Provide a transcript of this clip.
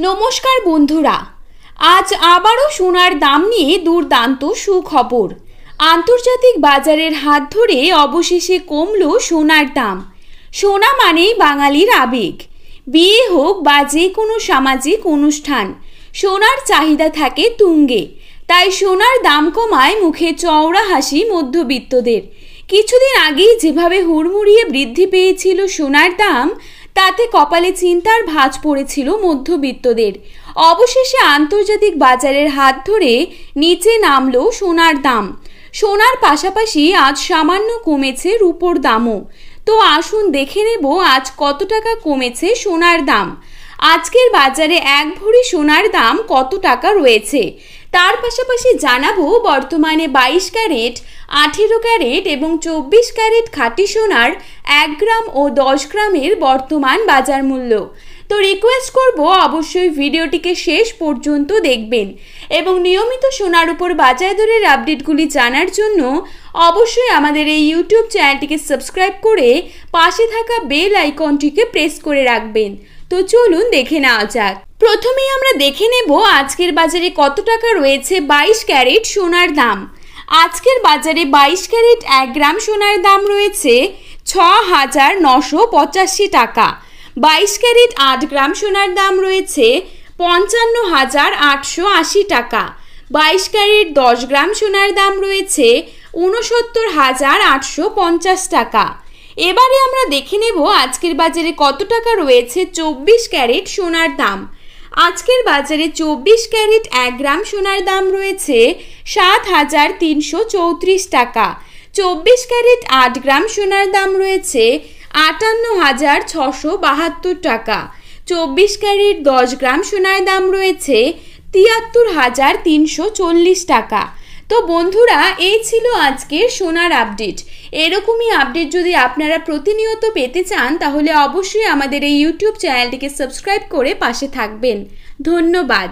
নমস্কার বন্ধুরা, আজ আবারও সোনার দাম নিয়ে দুর্দান্ত সুখবর। আন্তর্জাতিক বাজারের হাত ধরে অবশেষে কমল সোনার দাম। সোনা মানেই বাঙালির আবেগ। বিয়ে হোক বা যে কোনো সামাজিক অনুষ্ঠান, সোনার চাহিদা থাকে তুঙ্গে। তাই সোনার দাম কমায় মুখে চওড়া হাসি মধ্যবিত্তদের। কিছুদিন আগেই যেভাবে হুড়মুড়িয়ে বৃদ্ধি পেয়েছিল সোনার দাম, তাতে কপালে চিন্তার ভাঁজ পড়েছিল মধ্যবিত্তদের। অবশেষে আন্তর্জাতিক বাজারের হাত ধরে নিচে নামল সোনার দাম। সোনার পাশাপাশি আজ সামান্য কমেছে রূপোর দামও। তো আসুন দেখে নেব আজ কত টাকা কমেছে সোনার দাম। আজকের বাজারে এক ভরি সোনার দাম কত টাকা রয়েছে, তার পাশাপাশি জানাবো বর্তমানে 22 ক্যারেট, 18 ক্যারেট এবং 24 ক্যারেট খাঁটি সোনার 1 গ্রাম ও 10 গ্রামের বর্তমান বাজার মূল্য। তো রিকোয়েস্ট করব অবশ্যই ভিডিওটিকে শেষ পর্যন্ত দেখবেন এবং নিয়মিত সোনার উপর বাজার দরের আপডেটগুলি জানার জন্য অবশ্যই আমাদের এই ইউটিউব চ্যানেলটিকে সাবস্ক্রাইব করে পাশে থাকা বেল আইকনটিকে প্রেস করে রাখবেন। তো চলুন দেখে নেওয়া যাক। প্রথমেই আমরা দেখে নেব আজকের বাজারে কত টাকা রয়েছে 22 ক্যারেট সোনার দাম। আজকের বাজারে 22 ক্যারেট 1 গ্রাম সোনার দাম রয়েছে 6,985 টাকা। 22 ক্যারেট 8 গ্রাম সোনার দাম রয়েছে 55,880 টাকা। 22 ক্যারেট 10 গ্রাম সোনার দাম রয়েছে 69,850 টাকা। এবারে আমরা দেখে নেব আজকের বাজারে কত টাকা রয়েছে 24 ক্যারেট সোনার দাম। আজকের বাজারে 24 ক্যারেট 1 গ্রাম সোনার দাম রয়েছে 7,334 টাকা। 24 ক্যারেট 8 গ্রাম সোনার দাম রয়েছে 58,672 টাকা। 24 ক্যারেট 10 গ্রাম সোনার দাম রয়েছে 73,340 টাকা। তো বন্ধুরা, এই ছিল আজকের সোনার আপডেট। এরকমই আপডেট যদি আপনারা প্রতিনিয়ত পেতে চান তাহলে অবশ্যই আমাদের এই ইউটিউব চ্যানেলটিকে সাবস্ক্রাইব করে পাশে থাকবেন। ধন্যবাদ।